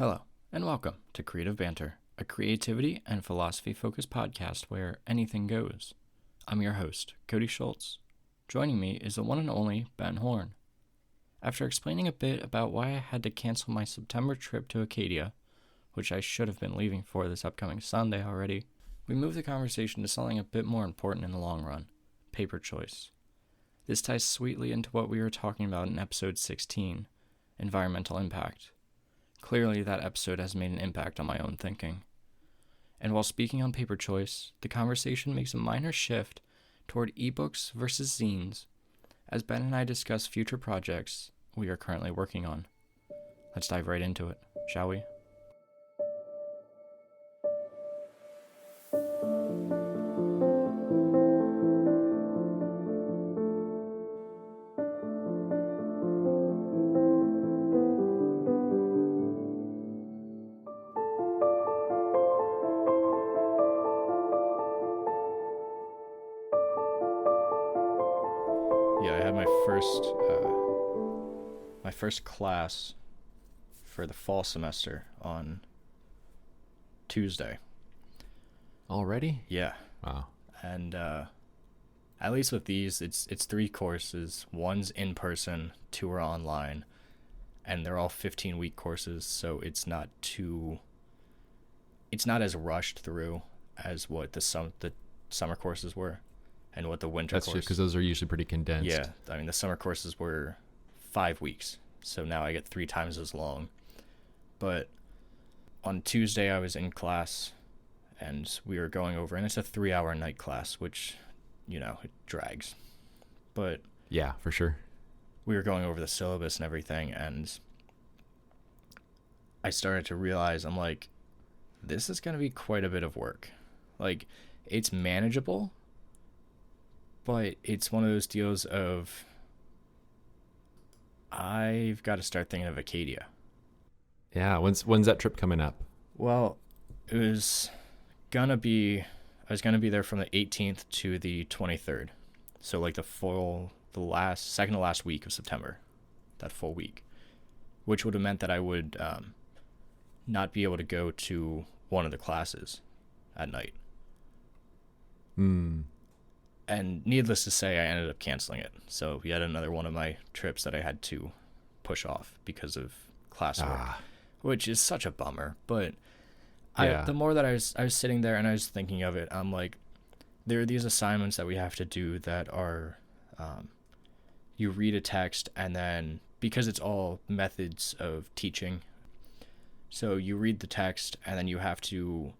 Hello, and welcome to Creative Banter, a creativity and philosophy-focused podcast where anything goes. I'm your host, Cody Schultz. Joining me is the one and only Ben Horn. After explaining a bit about why I had to cancel my September trip to Acadia, which I should have been leaving for this upcoming Sunday already, we moved the conversation to something a bit more important in the long run, paper choice. This ties sweetly into what we were talking about in episode 16, environmental impact. Clearly, that episode has made an impact on my own thinking. And while speaking on paper choice, the conversation makes a minor shift toward eBooks versus Zines, as Ben and I discuss future projects we are currently working on. Let's dive right into it, shall we? Yeah, I had my first class for the fall semester on Tuesday. Already? Yeah, Wow. and at least with these, it's 3 courses. One's in person, 2 are online, and they're all 15-week courses, so it's not as rushed through as what the summer courses were, and what the winter That's course. just because those are usually pretty condensed. Yeah, I mean the summer courses were 5 weeks, so now I get 3 times as long. But on Tuesday I was in class, and we were going over, and it's a 3-hour night class, which, it drags. But Yeah, for sure. we were going over the syllabus and everything, and I started to realize, I'm like, this is going to be quite a bit of work. Like, it's manageable, but it's one of those deals of I've got to start thinking of Acadia. Yeah, when's that trip coming up? Well, I was gonna be there from the 18th to the 23rd. So like the second to last week of September, that full week, which would have meant that I would not be able to go to one of the classes at night. And needless to say, I ended up canceling it. So yet another one of my trips that I had to push off because of classwork, which is such a bummer. But Yeah. the more that I was sitting there and I was thinking of it, I'm like, there are these assignments that we have to do that are, you read a text, and then, because it's all methods of teaching, so you read the text and then you have to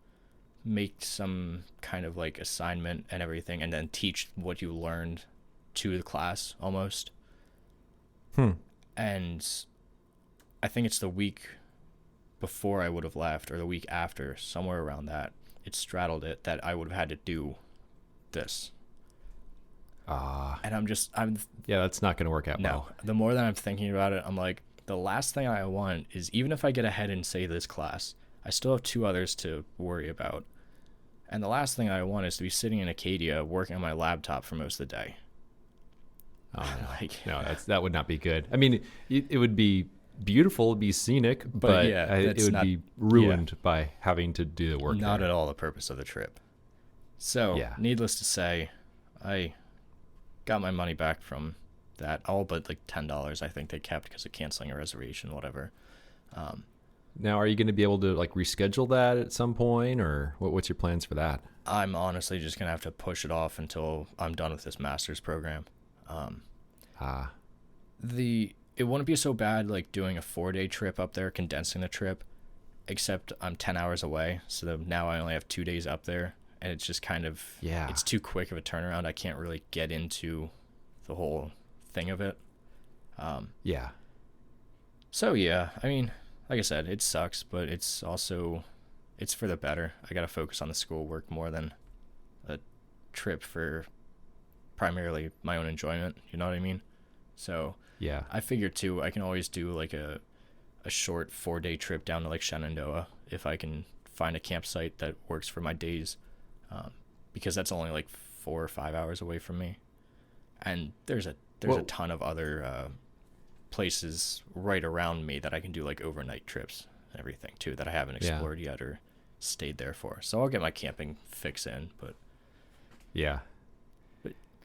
make some kind of like assignment and everything, and then teach what you learned to the class almost. And I think it's the week before I would have left, or the week after, somewhere around that, it straddled it, that I would have had to do this. And Yeah, that's not going to work out no, well. the more that I'm thinking about it, I'm like, the last thing I want is, even if I get ahead in, say, this class, I still have 2 others to worry about. And the last thing I want is to be sitting in Acadia working on my laptop for most of the day. No, that would not be good. I mean, it would be beautiful, it'd be scenic, but yeah, it would be ruined by having to do the work. Not there. at all the purpose of the trip. So, Yeah. Needless to say, I got my money back from that, all but like $10 I think they kept because of canceling a reservation, whatever. Now, are you going to be able to like reschedule that at some point, or what's your plans for that? I'm honestly just going to have to push it off until I'm done with this master's program. It wouldn't be so bad like doing a 4-day trip up there, condensing the trip, except I'm 10 hours away, so now I only have 2 days up there, and it's just kind of, it's too quick of a turnaround. I can't really get into the whole thing of it. So yeah, I mean, like I said, it sucks, but it's for the better. I gotta focus on the schoolwork more than a trip for primarily my own enjoyment, you know what I mean? So Yeah. I figure too, I can always do like a short 4-day trip down to like Shenandoah if I can find a campsite that works for my days, because that's only like 4 or 5 hours away from me, and there's a ton of other places right around me that I can do like overnight trips and everything too that I haven't explored yet or stayed there for. So I'll get my camping fix in, but yeah.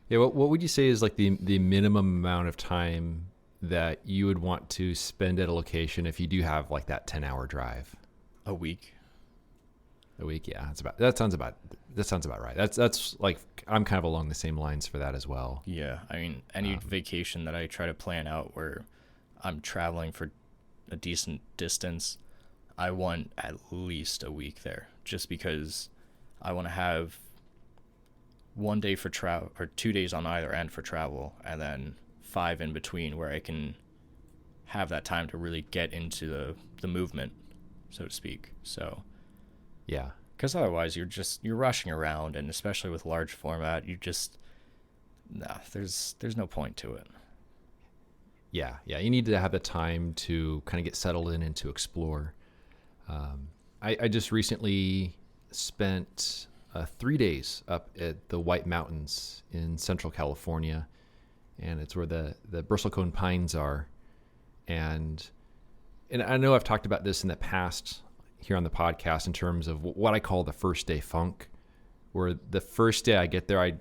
Yeah, what would you say is like the minimum amount of time that you would want to spend at a location if you do have like that 10-hour drive? a week. A week, yeah. That sounds about right. That's like I'm kind of along the same lines for that as well. Yeah, I mean, any vacation that I try to plan out where I'm traveling for a decent distance, I want at least a week there, just because I want to have 1 day for travel or 2 days on either end for travel, and then 5 in between where I can have that time to really get into the movement, so to speak. So Yeah. because otherwise you're rushing around, and especially with large format, there's no point to it. Yeah. You need to have the time to kind of get settled in and to explore. I just recently spent 3 days up at the White Mountains in Central California, and it's where the bristlecone pines are. And I know I've talked about this in the past here on the podcast in terms of what I call the first day funk, where the first day I get there, I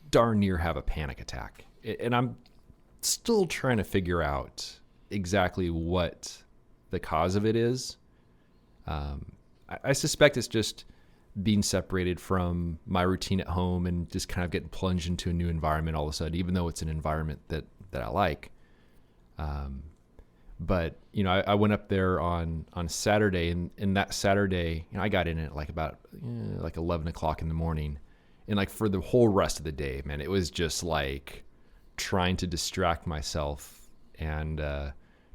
darn near have a panic attack. And I'm still trying to figure out exactly what the cause of it is. I suspect it's just being separated from my routine at home and just kind of getting plunged into a new environment all of a sudden, even though it's an environment that I like. But, I went up there on Saturday, and that Saturday, I got in at like about like 11 o'clock in the morning. And like for the whole rest of the day, man, it was just like trying to distract myself and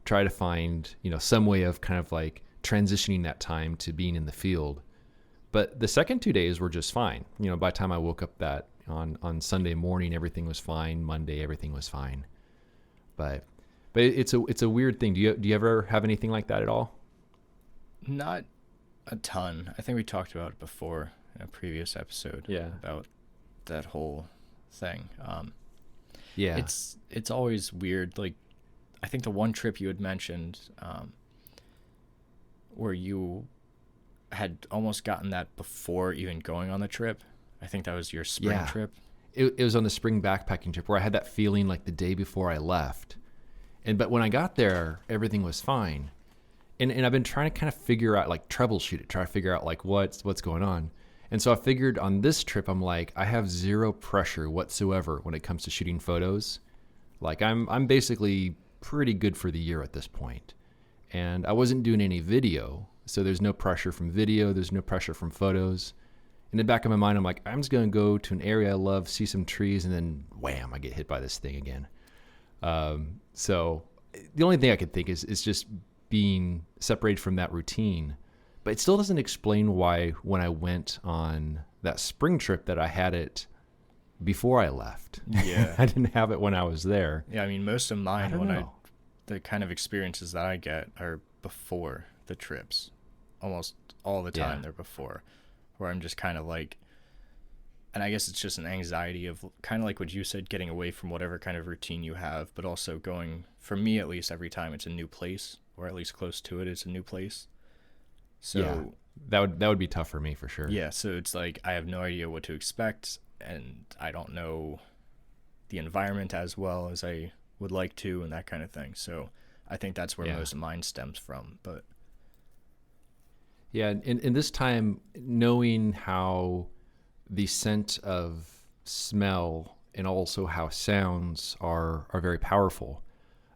try to find, some way of kind of like transitioning that time to being in the field. But the second 2 days were just fine. By the time I woke up that on Sunday morning, everything was fine. Monday, everything was fine. But it's a weird thing. Do you ever have anything like that at all? Not a ton. I think we talked about it before in a previous episode. Yeah. About that whole thing. Yeah. It's always weird. Like, I think the one trip you had mentioned, where you had almost gotten that before even going on the trip. I think that was your spring trip. It was on the spring backpacking trip where I had that feeling like the day before I left. But when I got there, everything was fine. And I've been trying to kind of figure out, like troubleshoot it, try to figure out like what's going on. And so I figured on this trip, I'm like, I have zero pressure whatsoever when it comes to shooting photos. Like I'm basically pretty good for the year at this point. And I wasn't doing any video. So there's no pressure from video. There's no pressure from photos. In the back of my mind, I'm like, I'm just going to go to an area I love, see some trees, and then wham, I get hit by this thing again. So the only thing I could think is just being separated from that routine. But it still doesn't explain why when I went on that spring trip that I had it before I left. Yeah. I didn't have it when I was there. Yeah, I mean, most of mine, the kind of experiences that I get are before the trips. Almost all the time they're before. Where I'm just kind of like, and I guess it's just an anxiety of kind of like what you said, getting away from whatever kind of routine you have, but also going, for me at least, every time it's a new place, or at least close to it, it's a new place. So yeah, that would be tough for me for sure. Yeah, so it's like I have no idea what to expect, and I don't know the environment as well as I would like to, and that kind of thing. So I think that's where most of mine stems from. But yeah, and this time, knowing how the scent of smell and also how sounds are very powerful,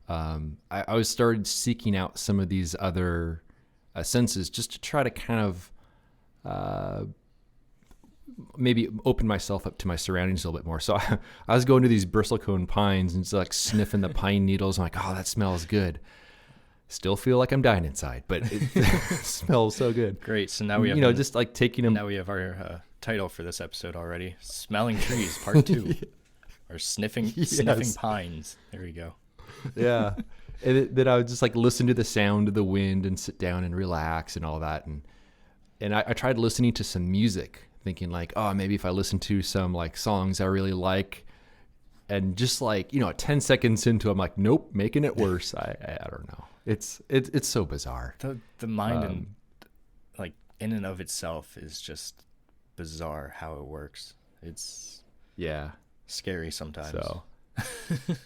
I was started seeking out some of these other senses just to try to kind of maybe open myself up to my surroundings a little bit more. So I was going to these bristlecone pines and just like sniffing the pine needles. I'm like, oh, that smells good. Still feel like I'm dying inside, but it smells so good. Great. So now we have, just like taking them. Now we have our title for this episode already: "Smelling Trees" Part 2, or sniffing pines. There we go. Yeah, and then I would just like listen to the sound of the wind and sit down and relax and all that. And I tried listening to some music, thinking like, oh, maybe if I listen to some like songs I really like, and just like 10 seconds into, I'm like, nope, making it worse. I don't know. It's so bizarre. The mind and in and of itself is just bizarre how it works. It's Yeah. scary sometimes. So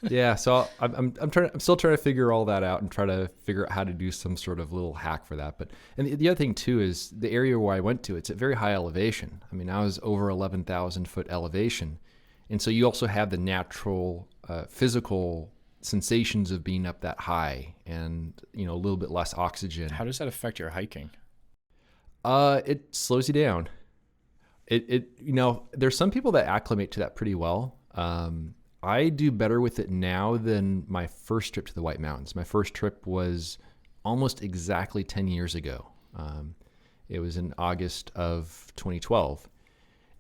yeah, so I'm still trying to figure all that out and try to figure out how to do some sort of little hack for that. But and the other thing too is the area where I went to, it's at very high elevation. I mean, I was over 11,000 foot elevation, and so you also have the natural physical sensations of being up that high, and a little bit less oxygen. How does that affect your hiking? It slows you down. There's some people that acclimate to that pretty well. I do better with it now than my first trip to the White Mountains. My first trip was almost exactly 10 years ago. It was in August of 2012.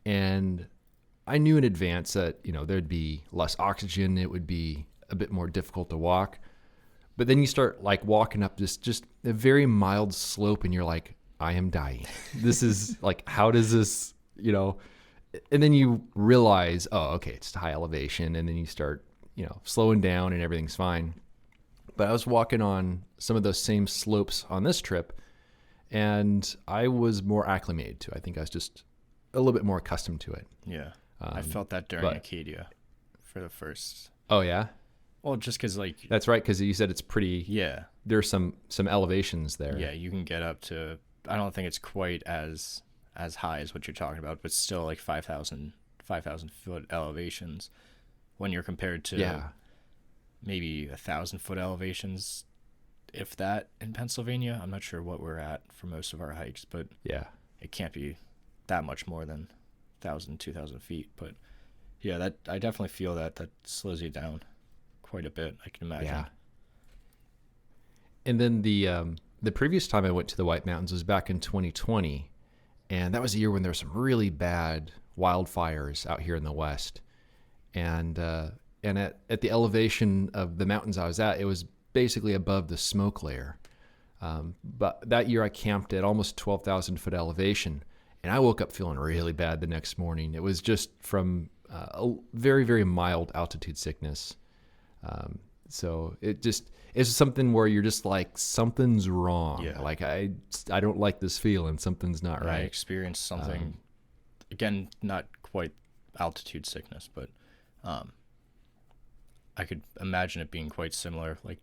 And I knew in advance that, there'd be less oxygen. It would be a bit more difficult to walk. But then you start like walking up this just a very mild slope and you're like, I am dying. This is like, how does this, and then you realize, oh, okay, it's high elevation. And then you start, slowing down and everything's fine. But I was walking on some of those same slopes on this trip and I was more acclimated to it. I think I was just a little bit more accustomed to it. Yeah. I felt that during Acadia for the first. Oh, yeah? Well, just because That's right, because you said it's pretty. Yeah. There's some elevations there. Yeah, you can get up to, I don't think it's quite as high as what you're talking about, but still like 5,000 foot elevations when you're compared to maybe 1,000 foot elevations, if that, in Pennsylvania. I'm not sure what we're at for most of our hikes, but yeah, it can't be that much more than 1,000, 2,000 feet. But yeah, that I definitely feel that slows you down quite a bit, I can imagine. Yeah. And then the previous time I went to the White Mountains was back in 2020. And that was a year when there were some really bad wildfires out here in the West. And at the elevation of the mountains I was at, it was basically above the smoke layer. But that year I camped at almost 12,000 foot elevation. And I woke up feeling really bad the next morning. It was just from a very, very mild altitude sickness. So it's something where you're just like, something's wrong. Yeah. Like I don't like this feeling. Something's not right. I experienced something, again, not quite altitude sickness, but I could imagine it being quite similar. Like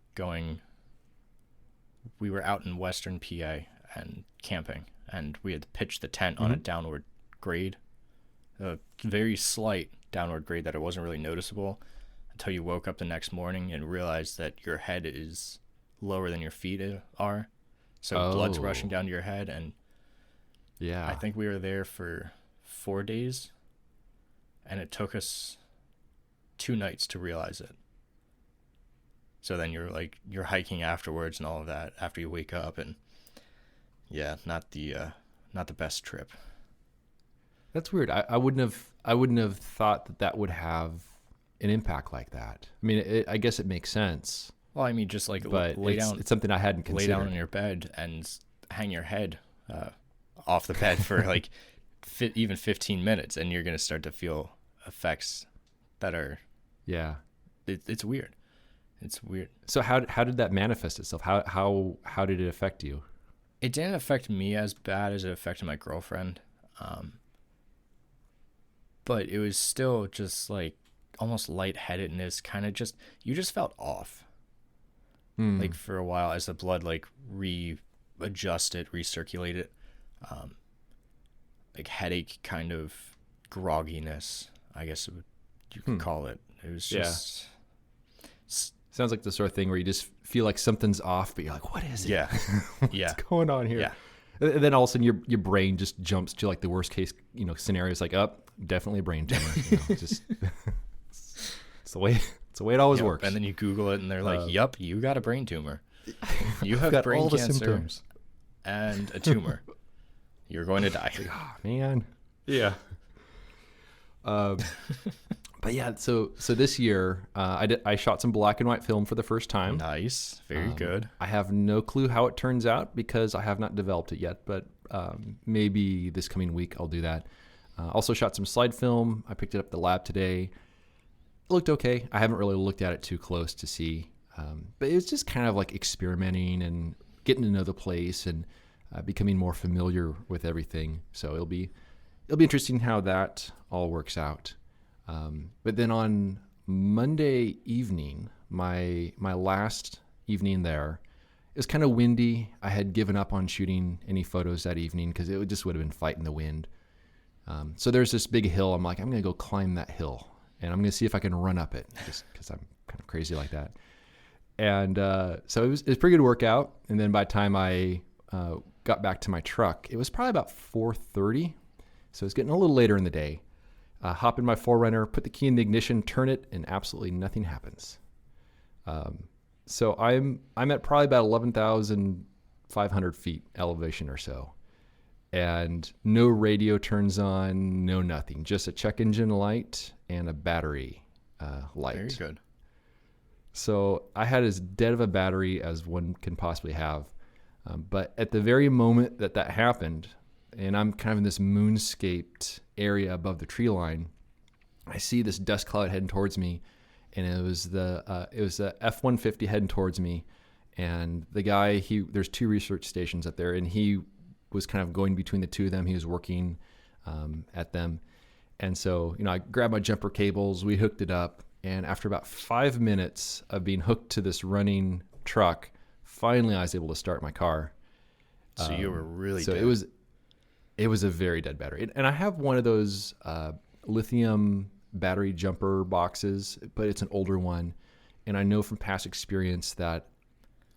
we were out in Western PA and camping, and we had to pitch the tent on a downward grade, a very slight downward grade that it wasn't really noticeable until you woke up the next morning and realized that your head is lower than your feet are. So blood's rushing down to your head. And yeah, I think we were there for 4 days, and it took us 2 nights to realize it. So then you're hiking afterwards and all of that after you wake up, and yeah, not the best trip. That's weird. I wouldn't have thought that would have an impact like that. I mean, I guess it makes sense. Well, I mean, just but lay down. It's something I hadn't considered. Lay down on your bed and hang your head off the bed for like even 15 minutes, and you're gonna start to feel effects that are. Yeah. It's weird. It's weird. So how did that manifest itself? How did it affect you? It didn't affect me as bad as it affected my girlfriend. But it was still just like almost lightheadedness, kind of you just felt off. Like for a while as the blood like readjusted, recirculated, like headache, kind of grogginess, I guess you could call it. It was just... Sounds like the sort of thing where you just feel like something's off, but you're like, what is it? Yeah. What's going on here? Yeah. And then all of a sudden your brain just jumps to like the worst case, scenarios, like, definitely a brain tumor. Just it's the way it always works. And then you Google it and they're like, yup, you got a brain tumor. You have got brain all the cancer symptoms. And a tumor. You're going to die. Oh, man. Yeah. But yeah, so this year I shot some black and white film for the first time. Nice, very good. I have no clue how it turns out because I have not developed it yet, but maybe this coming week I'll do that. Also shot some slide film. I picked it up at the lab today. It looked okay. I haven't really looked at it too close to see, but it was just kind of like experimenting and getting to know the place. And becoming more familiar with everything. So it'll be interesting how that all works out. But then on Monday evening, my last evening there, it was kind of windy. I had given up on shooting any photos that evening because it just would have been fighting the wind. So there's this big hill. I'm like, I'm going to go climb that hill, and I'm going to see if I can run up it, just because I'm kind of crazy like that. And so it was a pretty good workout. And then by the time I got back to my truck, it was probably about 4:30. So it's getting a little later in the day. Hop in my 4Runner, put the key in the ignition, turn it, and absolutely nothing happens. So I'm at probably about 11,500 feet elevation or so. And no radio turns on, no nothing. Just a check engine light and a battery light. Very good. So I had as dead of a battery as one can possibly have. But at the very moment that happened, and I'm kind of in this moonscaped area above the tree line, I see this dust cloud heading towards me, and it was the F-150 heading towards me, and the guy, there's 2 research stations up there, and he was kind of going between the 2 of them. He was working at them, and so I grabbed my jumper cables, we hooked it up, and after about 5 minutes of being hooked to this running truck, finally I was able to start my car. So you were really so dead. It was a very dead battery. And I have one of those lithium battery jumper boxes, but it's an older one. And I know from past experience that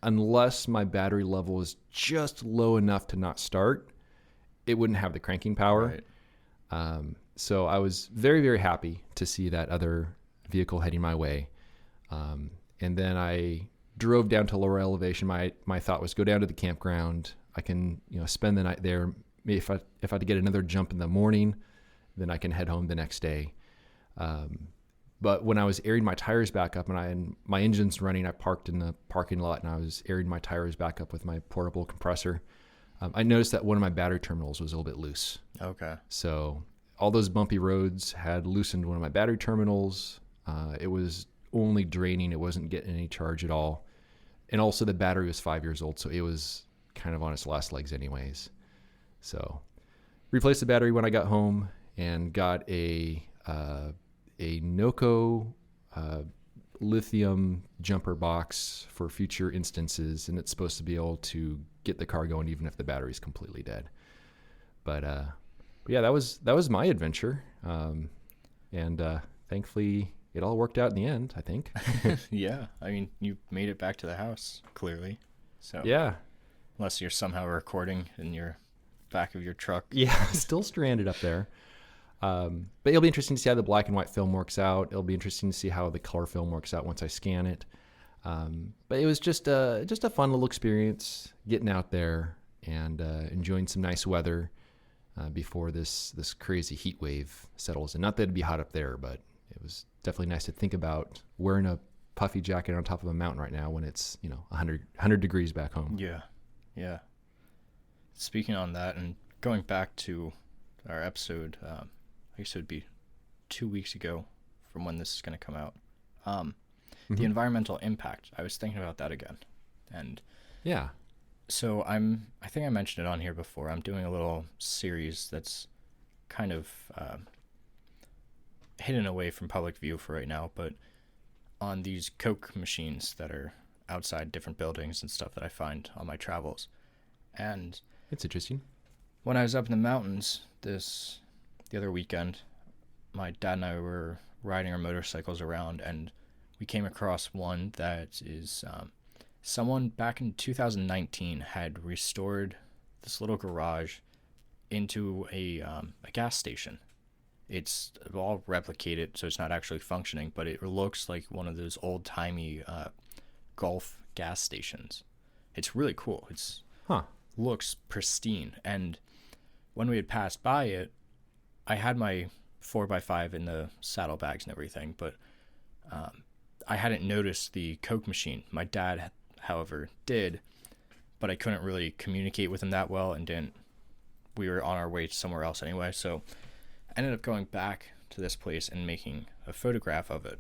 unless my battery level is just low enough to not start, it wouldn't have the cranking power. Right. So I was very, very happy to see that other vehicle heading my way. And then I drove down to lower elevation. My thought was go down to the campground. I can spend the night there. Maybe if I had to get another jump in the morning, then I can head home the next day. But when I was airing my tires back up and my engine's running, I parked in the parking lot and I was airing my tires back up with my portable compressor. I noticed that one of my battery terminals was a little bit loose. Okay. So all those bumpy roads had loosened one of my battery terminals. It was only draining. It wasn't getting any charge at all. And also the battery was 5 years old, so it was kind of on its last legs anyways. So replaced the battery when I got home and got a Noco lithium jumper box for future instances, and it's supposed to be able to get the car going even if the battery's completely dead. But yeah, that was my adventure, and thankfully it all worked out in the end, I think. Yeah, I mean, you made it back to the house, clearly. So Yeah. unless you're somehow recording in your back of your truck. Yeah, still stranded up there. But it'll be interesting to see how the black and white film works out. It'll be interesting to see how the color film works out once I scan it. But it was just a fun little experience getting out there and enjoying some nice weather before this crazy heat wave settles in. Not that it'd be hot up there, but it was definitely nice to think about wearing a puffy jacket on top of a mountain right now when it's 100 degrees back home. Yeah. Speaking on that and going back to our episode, I guess it would be 2 weeks ago from when this is going to come out. The environmental impact. I was thinking about that again. And Yeah. so I think I mentioned it on here before. I'm doing a little series that's kind of hidden away from public view for right now, but on these Coke machines that are outside different buildings and stuff that I find on my travels. And It's interesting. when I was up in the mountains the other weekend, my dad and I were riding our motorcycles around, and we came across one that is someone back in 2019 had restored this little garage into a gas station. It's all replicated, so it's not actually functioning, but it looks like one of those old-timey Gulf gas stations. It's really cool. Looks pristine. And when we had passed by it, I had my 4x5 in the saddlebags and everything, but I hadn't noticed the Coke machine. My dad, however, did, but I couldn't really communicate with him that well and we were on our way somewhere else anyway, so I ended up going back to this place and making a photograph of it.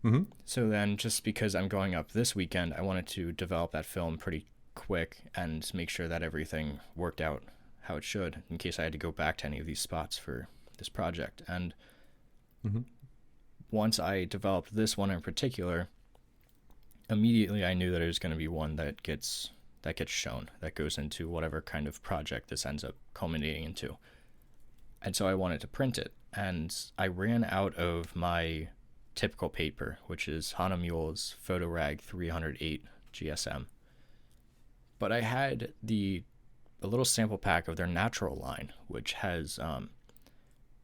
Mm-hmm. So then, just because I'm going up this weekend, I wanted to develop that film pretty quick and make sure that everything worked out how it should in case I had to go back to any of these spots for this project. And once I developed this one in particular, immediately I knew that it was going to be one that gets shown, that goes into whatever kind of project this ends up culminating into. And so I wanted to print it, and I ran out of my typical paper, which is Hahnemuhl's PhotoRag 308 GSM. But I had a little sample pack of their natural line, which has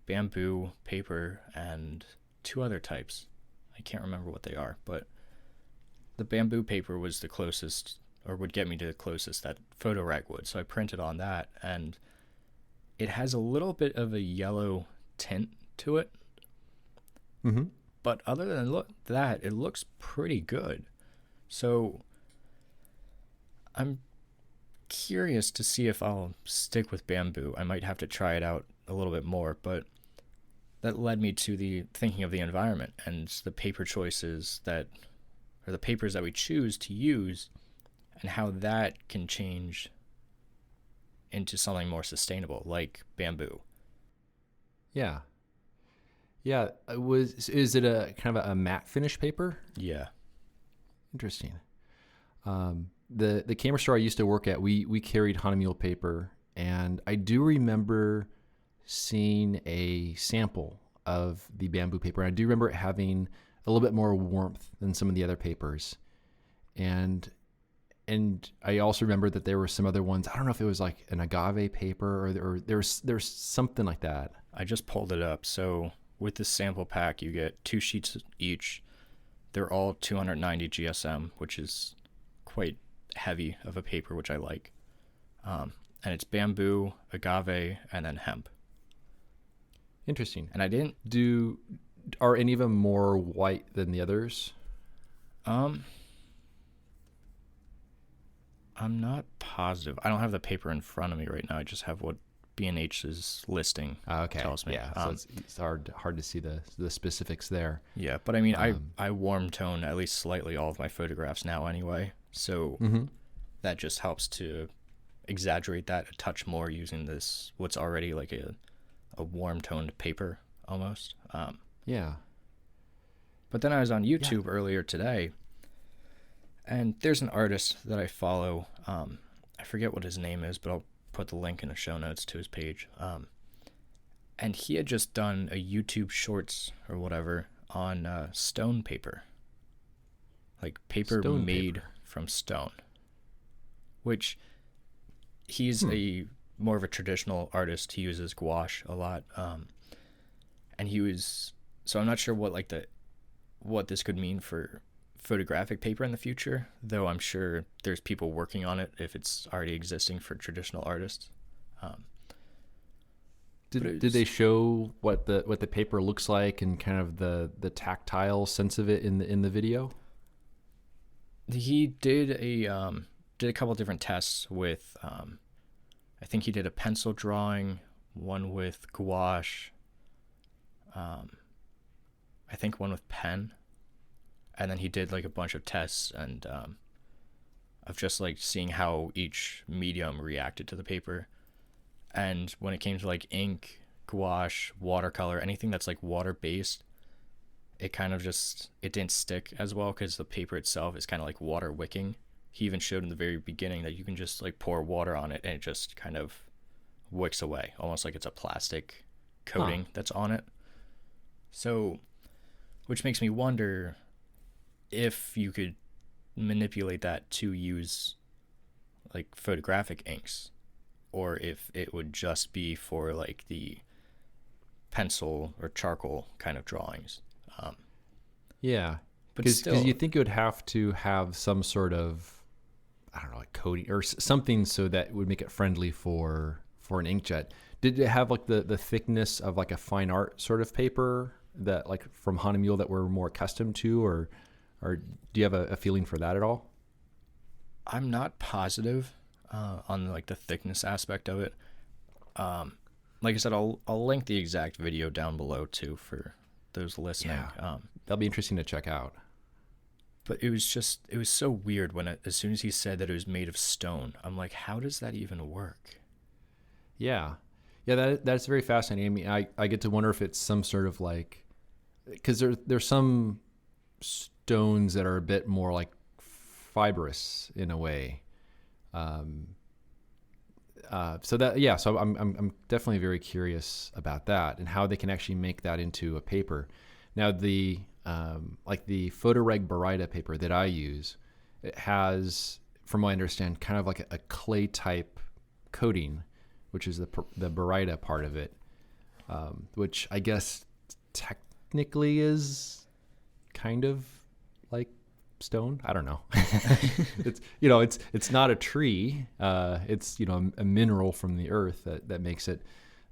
bamboo paper and 2 other types. I can't remember what they are, but the bamboo paper was the closest, or would get me to the closest that PhotoRag would. So I printed on that, and it has a little bit of a yellow tint to it. But other than that, it looks pretty good. So I'm curious to see if I'll stick with bamboo. I might have to try it out a little bit more, but that led me to the thinking of the environment and the paper choices or the papers that we choose to use, and how that can change into something more sustainable, like bamboo. Yeah. Is it a kind of a matte finish paper? Yeah. Interesting. The camera store I used to work at, we carried Hahnemuhl paper, and I do remember seeing a sample of the bamboo paper. And I do remember it having a little bit more warmth than some of the other papers. And I also remember that there were some other ones. I don't know if it was like an agave paper or there's something like that. I just pulled it up. So with this sample pack, you get 2 sheets each. They're all 290 GSM, which is quite heavy of a paper, which I like. And it's bamboo, agave, and then hemp. Interesting. And I didn't are any of them more white than the others? I'm not positive. I don't have the paper in front of me right now. I just have what B&H's listing tells me. Yeah, so it's hard to see the specifics there. Yeah, but I mean, I warm tone at least slightly all of my photographs now anyway, so that just helps to exaggerate that a touch more using this, what's already like a warm toned paper almost. Yeah. But then I was on YouTube earlier today, and there's an artist that I follow. I forget what his name is, but I'll put the link in the show notes to his page. And he had just done a YouTube shorts or whatever on stone paper. Like paper made from stone. Which he's more of a traditional artist. He uses gouache a lot. And so I'm not sure what this could mean for photographic paper in the future, though I'm sure there's people working on it if it's already existing for traditional artists. Did they show what the paper looks like and kind of the tactile sense of it in the video? He did a couple different tests with I think he did a pencil drawing, one with gouache, I think one with pen. And then he did like a bunch of tests and of just like seeing how each medium reacted to the paper. And when it came to like ink, gouache, watercolor, anything that's like water based, it kind of it didn't stick as well because the paper itself is kind of like water wicking. He even showed in the very beginning that you can just like pour water on it and it just kind of wicks away, almost like it's a plastic coating that's on it. So, which makes me wonder if you could manipulate that to use like photographic inks, or if it would just be for like the pencil or charcoal kind of drawings. Yeah, but because still, you think it would have to have some sort of, I don't know, like coating or something so that it would make it friendly for an inkjet. Did it have like the thickness of like a fine art sort of paper that like from Hahnemuhl that we're more accustomed to, or do you have a feeling for that at all? I'm not positive on like the thickness aspect of it. Like I said, I'll link the exact video down below too for those listening. Yeah. That'll be interesting to check out. But it was so weird as soon as he said that it was made of stone. I'm like, how does that even work? Yeah. Yeah, that's very fascinating. I mean, I get to wonder if it's some sort of like, because there's some stones that are a bit more like fibrous in a way. So I'm definitely very curious about that and how they can actually make that into a paper. Now the like the Photoreg Baryta paper that I use, it has, from what I understand, kind of like a clay type coating, which is the Baryta part of it, which I guess technically is kind of like stone. I don't know. It's not a tree. It's a mineral from the earth that makes it.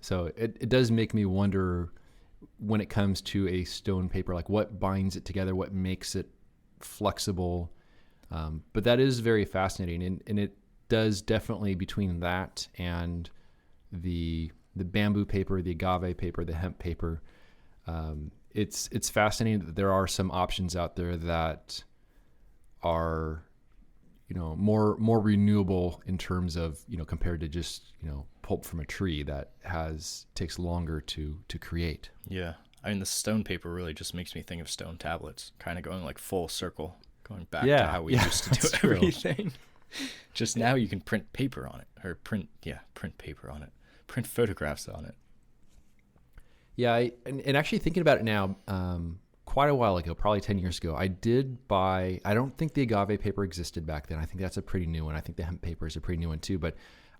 So it does make me wonder when it comes to a stone paper, like what binds it together, what makes it flexible. But that is very fascinating, and it does definitely, between that and the bamboo paper, the agave paper, the hemp paper, it's fascinating that there are some options out there that are more renewable in terms of compared to just pulp from a tree that takes longer to create. Yeah. I mean, the stone paper really just makes me think of stone tablets, kind of going like full circle, going back to how we used to do everything. Just now you can print paper on it, or print paper on it, print photographs on it. Yeah, and actually thinking about it now, quite a while ago, probably 10 years ago, I did buy, I don't think the agave paper existed back then. I think that's a pretty new one. I think the hemp paper is a pretty new one too, but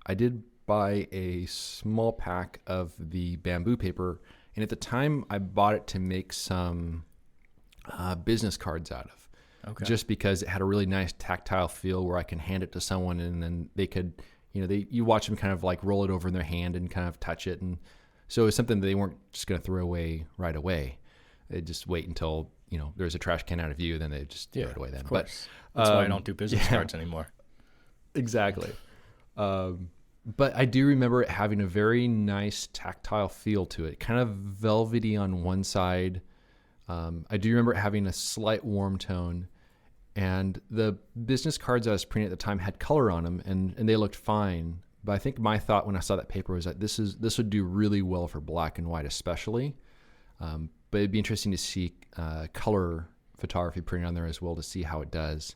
I did buy a small pack of the bamboo paper, and at the time I bought it to make some business cards out of. Okay. Just because it had a really nice tactile feel where I can hand it to someone and then they could, you watch them kind of like roll it over in their hand and kind of touch it. And so it was something that they weren't just going to throw away right away. They'd just wait until, there's a trash can out of view, then they just throw it away then. Of course. That's why I don't do business cards anymore. Exactly. But I do remember it having a very nice tactile feel to it, kind of velvety on one side. I do remember it having a slight warm tone, and the business cards I was printing at the time had color on them, and they looked fine. But I think my thought when I saw that paper was that this would do really well for black and white, especially. But it'd be interesting to see color photography printed on there as well to see how it does.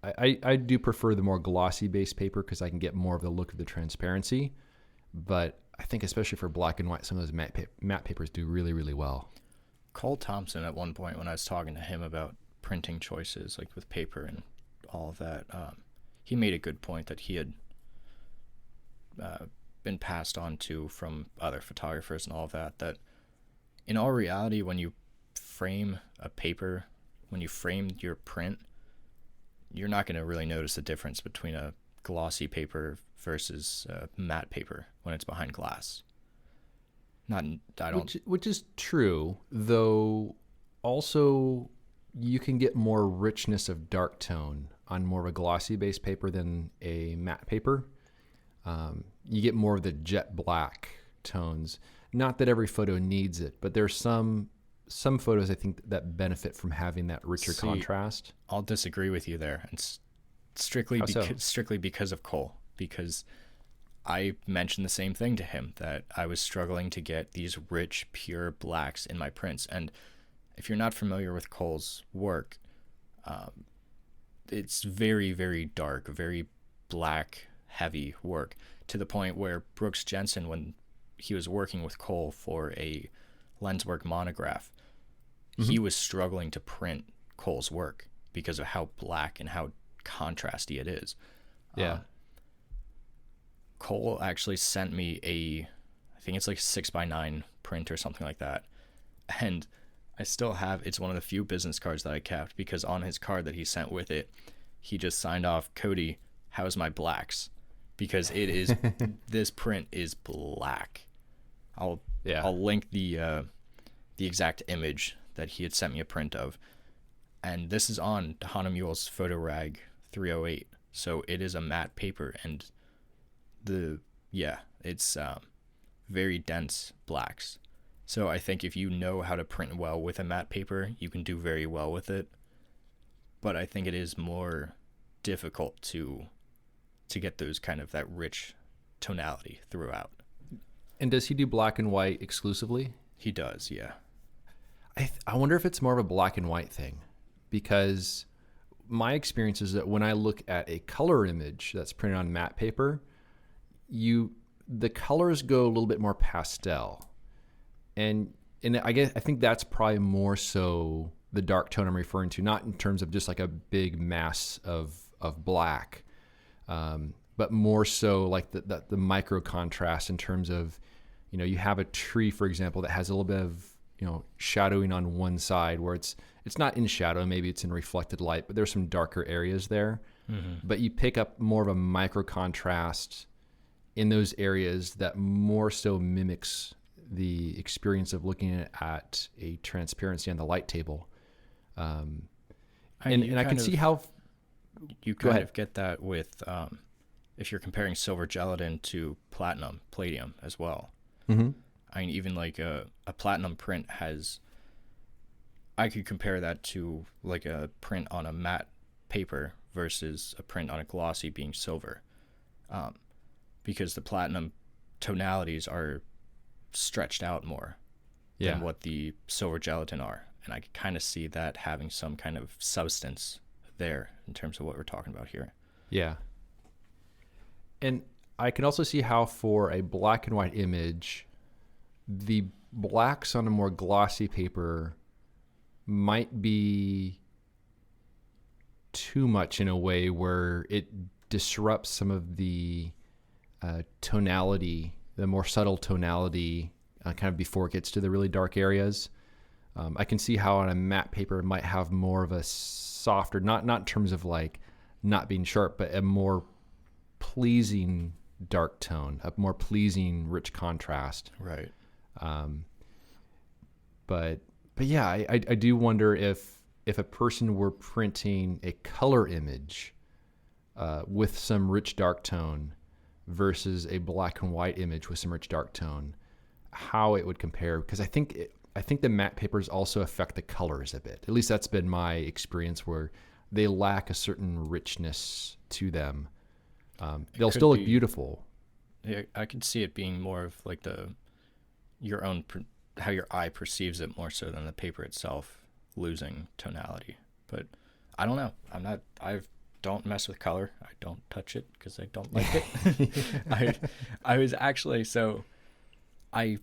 I do prefer the more glossy based paper because I can get more of the look of the transparency. But I think especially for black and white, some of those matte papers do really, really well. Cole Thompson, at one point when I was talking to him about printing choices, like with paper and all of that, he made a good point that he had been passed on to from other photographers and all of that, that in all reality, when you frame a paper, when you frame your print, you're not going to really notice the difference between a glossy paper versus matte paper when it's behind glass. Which is true, though. Also, you can get more richness of dark tone on more of a glossy based paper than a matte paper. You get more of the jet black tones. Not that every photo needs it, but there's some photos I think that benefit from having that richer contrast. I'll disagree with you there, and strictly because of Cole, because I mentioned the same thing to him, that I was struggling to get these rich, pure blacks in my prints. And if you're not familiar with Cole's work, it's very, very dark, very black, heavy work, to the point where Brooks Jensen, when he was working with Cole for a Lenswork monograph, he was struggling to print Cole's work because of how black and how contrasty it is. Yeah. Cole actually sent me I think it's like 6x9 print or something like that. And I still have, it's one of the few business cards that I kept, because on his card that he sent with it, he just signed off, "Cody, how's my blacks?" Because it is, this print is black. I'll link the exact image that he had sent me a print of. And this is on Hahnemuhl's Photorag 308. So it is a matte paper, and it's very dense blacks. So I think if you know how to print well with a matte paper, you can do very well with it. but I think it is more difficult to get those kind of that rich tonality throughout. And does he do black and white exclusively? He does, yeah. I wonder if it's more of a black and white thing, because my experience is that when I look at a color image that's printed on matte paper, the colors go a little bit more pastel, and I think that's probably more so the dark tone I'm referring to, not in terms of just like a big mass of black, but more so like the micro contrast in terms of, you have a tree, for example, that has a little bit of, shadowing on one side where it's not in shadow, maybe it's in reflected light, but there's some darker areas there. Mm-hmm. But you pick up more of a micro contrast in those areas that more so mimics the experience of looking at a transparency on the light table. And I can see how you kind of get that with if you're comparing silver gelatin to palladium as well. Mm-hmm. I mean, even like a platinum print I could compare that to like a print on a matte paper versus a print on a glossy being silver, because the platinum tonalities are stretched out more than what the silver gelatin are. And I could kind of see that having some kind of substance there in terms of what we're talking about here. Yeah. And I can also see how for a black and white image, the blacks on a more glossy paper might be too much in a way where it disrupts some of the tonality, the more subtle tonality, kind of before it gets to the really dark areas. I can see how on a matte paper it might have more of a softer, not in terms of like not being sharp, but a more pleasing dark tone, a more pleasing rich contrast. Right. But yeah, I do wonder if a person were printing a color image with some rich dark tone versus a black and white image with some rich dark tone, how it would compare. Because I think the matte papers also affect the colors a bit. At least that's been my experience, where they lack a certain richness to them. They'll still look beautiful. Yeah, I could see it being more of like your own how your eye perceives it more so than the paper itself losing tonality. But I don't know. I don't mess with color. I don't touch it because I don't like it. I was actually, so I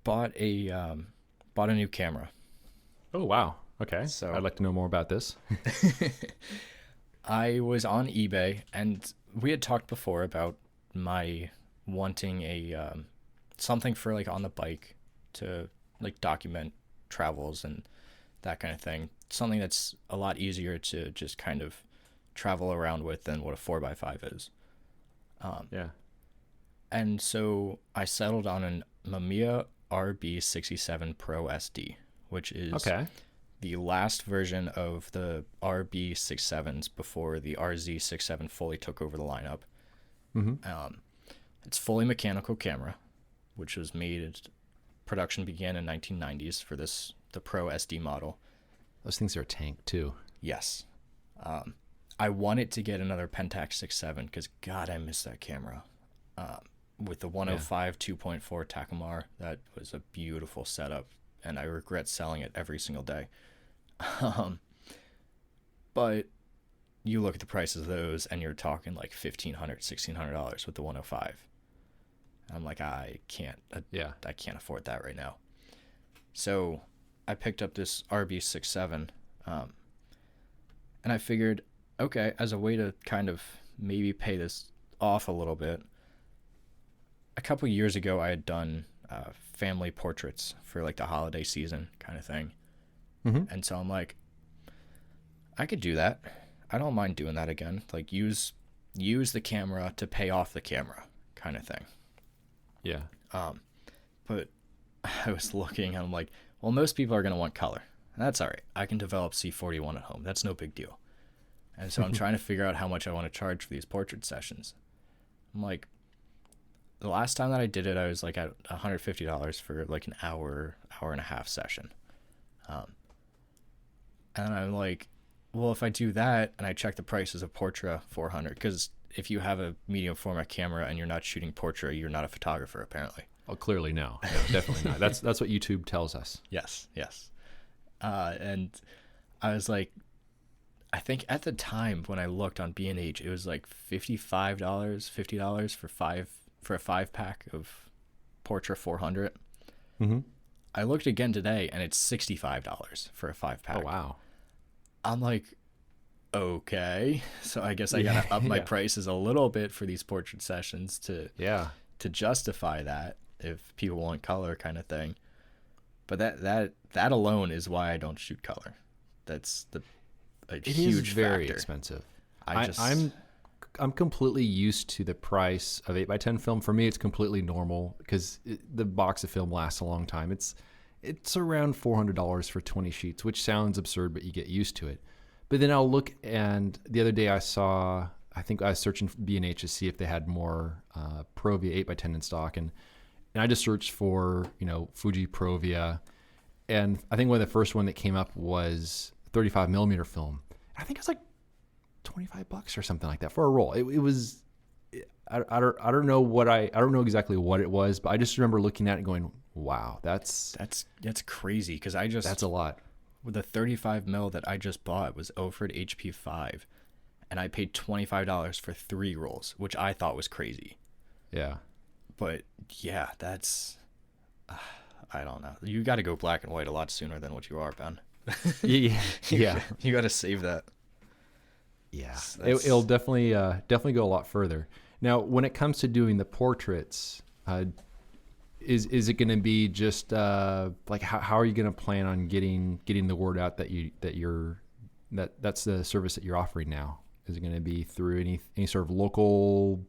bought a new camera. Oh, wow. Okay. So I'd like to know more about this. I was on eBay, and we had talked before about my wanting a something for like on the bike to like document travels and that kind of thing. Something that's a lot easier to just kind of travel around with than what a 4x5 is. Yeah. And so I settled on an Mamiya RB67 Pro SD, which is the last version of the RB67s before the RZ67 fully took over the lineup. Mm-hmm. It's fully mechanical camera, which was made, production began in 1990s for the Pro SD model. Those things are a tank too. Yes. I wanted to get another Pentax 6.7 because God, I miss that camera. With the 105 2.4 Takumar, that was a beautiful setup, and I regret selling it every single day. But you look at the prices of those, and you're talking like $1,500, $1,600 with the 105. I'm like, I can't afford that right now. So I picked up this RB67, and I figured, okay, as a way to kind of maybe pay this off a little bit, a couple years ago I had done family portraits for like the holiday season kind of thing. Mm-hmm. And so I'm like, I could do that. I don't mind doing that again. Like use the camera to pay off the camera kind of thing. Yeah. But I was looking and I'm like, well, most people are going to want color. That's all right. I can develop C41 at home. That's no big deal. And so I'm trying to figure out how much I want to charge for these portrait sessions. I'm like, the last time that I did it, I was like at $150 for like an hour and a half session. And I'm like, Well, if I do that and I check the prices of Portra 400, because if you have a medium format camera and you're not shooting Portra, you're not a photographer, apparently. Oh, clearly no, definitely not. That's what YouTube tells us. Yes, yes. And I was like, I think at the time when I looked on B&H, it was like $50 for a 5-pack of Portra 400. Mm-hmm. I looked again today and it's $65 for a 5-pack. Oh wow. I'm like, okay, so I guess I gotta up my prices a little bit for these portrait sessions to justify that if people want color kind of thing. But that alone is why I don't shoot color. That's a It huge is very factor. expensive. I'm completely used to the price of 8x10 film. For me, it's completely normal because the box of film lasts a long time. It's around $400 for 20 sheets, which sounds absurd, but you get used to it. But then I'll look, and the other day I think I was searching for B&H to see if they had more Provia 8x10 in stock, and I just searched for, Fuji Provia, and I think one of the first one that came up was 35 millimeter film. I think it was like $25 or something like that for a roll. It was, I don't know exactly what it was, but I just remember looking at it and going, wow, that's crazy. Because that's a lot. With the 35 mil that I just bought was Oford HP5, and I paid $25 for 3 rolls, which I thought was crazy. Yeah. But yeah, that's, I don't know. You got to go black and white a lot sooner than what you are, Ben. Yeah. You got to save that. Yeah. It'll definitely go a lot further. Now, when it comes to doing the portraits, is it going to be just like how are you going to plan on getting the word out that's the service that you're offering now? Is it going to be through any sort of local?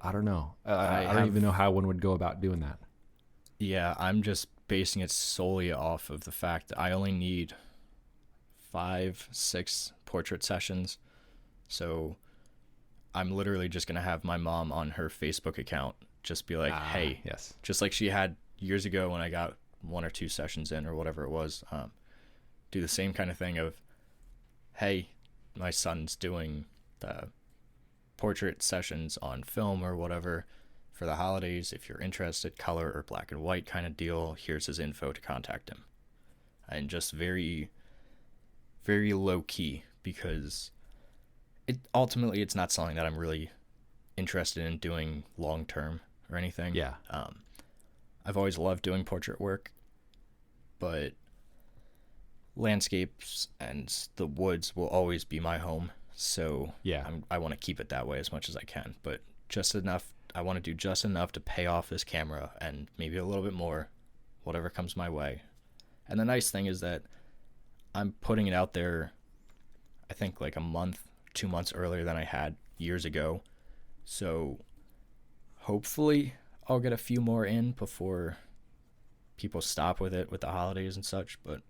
I don't know. I don't even know how one would go about doing that. Yeah, I'm just basing it solely off of the fact that I only need 5-6 portrait sessions. So I'm literally just going to have my mom on her Facebook account just be like, hey, yes, just like she had years ago when I got 1 or 2 sessions in or whatever it was, do the same kind of thing of, hey, my son's doing the portrait sessions on film or whatever for the holidays. If you're interested, color or black and white kind of deal, here's his info to contact him. And just very, very low key, because ultimately it's not something that I'm really interested in doing long term or anything. Yeah. I've always loved doing portrait work, but landscapes and the woods will always be my home. So yeah, I want to keep it that way as much as I can, but just enough. I want to do just enough to pay off this camera and maybe a little bit more, whatever comes my way. And the nice thing is that I'm putting it out there, I think like a month, 2 months earlier than I had years ago. So hopefully I'll get a few more in before people stop with it with the holidays and such, but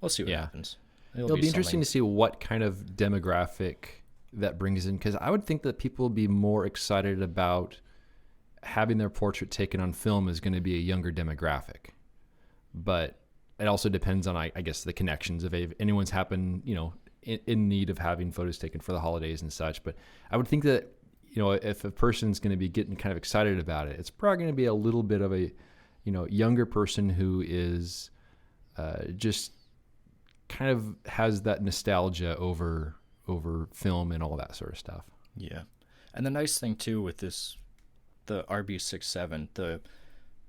we'll see what happens. It'll be interesting to see what kind of demographic that brings in, because I would think that people will be more excited about having their portrait taken on film is going to be a younger demographic. But it also depends on, I guess, the connections of if anyone's in need of having photos taken for the holidays and such. But I would think that, if a person's going to be getting kind of excited about it, it's probably going to be a little bit of a, younger person who is just kind of has that nostalgia over film and all that sort of stuff. Yeah. And the nice thing too with this, the RB67, the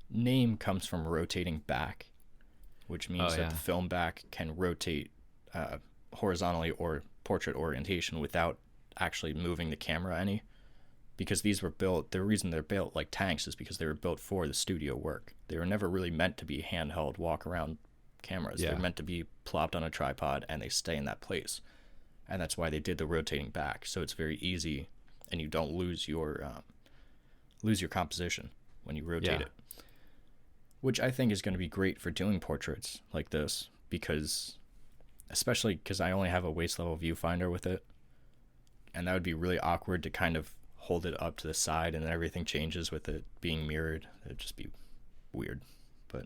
name comes from rotating back, which means that the film back can rotate horizontally or portrait orientation without actually moving the camera any. Because these were built, the reason they're built like tanks is because they were built for the studio work. They were never really meant to be handheld walk around cameras. Yeah. They're meant to be plopped on a tripod and they stay in that place. And that's why they did the rotating back. So it's very easy and you don't lose your composition when you rotate it. Which I think is going to be great for doing portraits like this, especially because I only have a waist level viewfinder with it. And that would be really awkward to kind of hold it up to the side and then everything changes with it being mirrored. It'd just be weird. But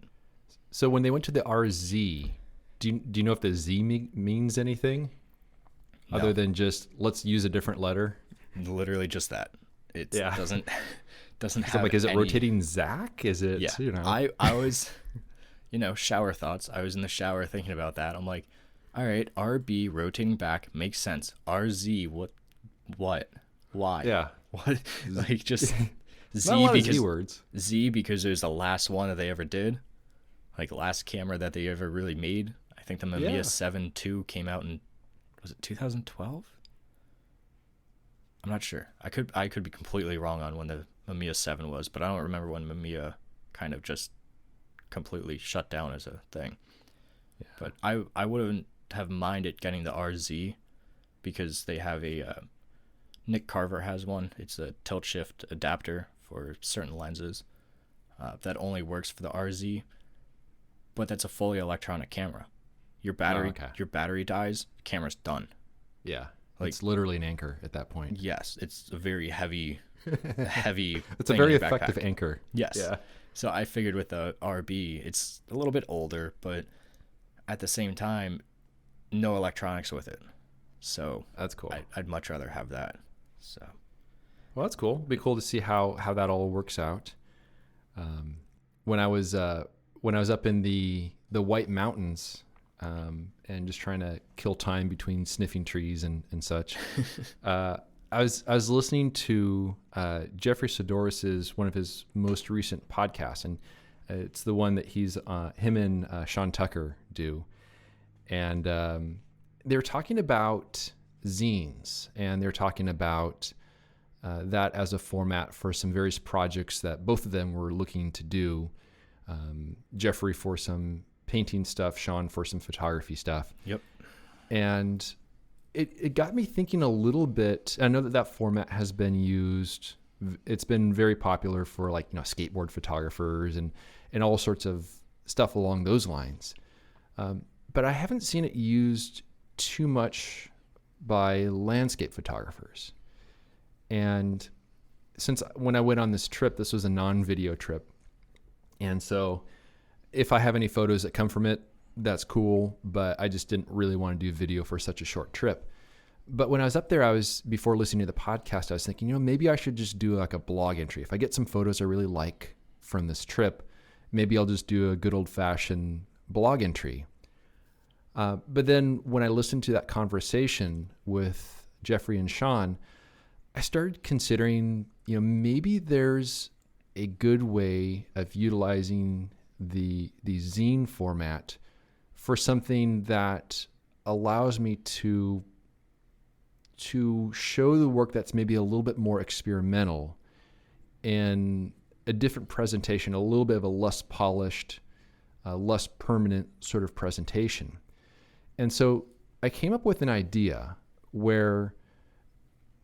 so when they went to the RZ, do you know if the Z means anything? other No. than just let's use a different letter? Literally just that. It Yeah. doesn't So have I'm like, is it any. rotating Zach? Is Yeah. it, I was, shower thoughts. I was in the shower thinking about that. I'm like, all right, RB rotating back makes sense. RZ, what, why, Yeah. what? Like just Not a lot of Z because words. Z because it was the last one that they ever did, like last camera that they ever really made. I think the Mamiya Yeah. 7 II came out in, was it 2012? I'm not sure. I could be completely wrong on when the Mamiya 7 was, but I don't remember when Mamiya kind of just completely shut down as a thing. Yeah. But I wouldn't have minded getting the RZ because they have a Nick Carver has one. It's a tilt shift adapter for certain lenses that only works for the RZ, but that's a fully electronic camera. Your battery dies, camera's done. Yeah. Like- It's literally an anchor at that point. Yes, it's a very heavy It's a thing very in your effective backpack. anchor. Yes. Yeah. So I figured with the RB, it's a little bit older, but at the same time, no electronics with it. So That's cool. I'd much rather have that. So Well, that's cool. It'd be cool to see how that all works out. When I was up in the White Mountains, and just trying to kill time between sniffing trees and such, I was listening to Jeffrey Sidorus's one of his most recent podcasts, and it's the one that him and Sean Tucker do, and they were talking about zines, and they're talking about that as a format for some various projects that both of them were looking to do. Jeffrey for some painting stuff, Sean for some photography stuff. Yep. And it got me thinking a little bit. I know that format has been used. It's been very popular for skateboard photographers and all sorts of stuff along those lines. But I haven't seen it used too much by landscape photographers. And since when I went on this trip, this was a non-video trip. And so if I have any photos that come from it, that's cool, but I just didn't really want to do video for such a short trip. But when I was up there, before listening to the podcast, I was thinking, maybe I should just do like a blog entry. If I get some photos I really like from this trip, maybe I'll just do a good old fashioned blog entry. But then when I listened to that conversation with Jeffrey and Sean, I started considering, maybe there's a good way of utilizing the zine format for something that allows me to show the work that's maybe a little bit more experimental in a different presentation, a little bit of a less polished, less permanent sort of presentation. And so I came up with an idea where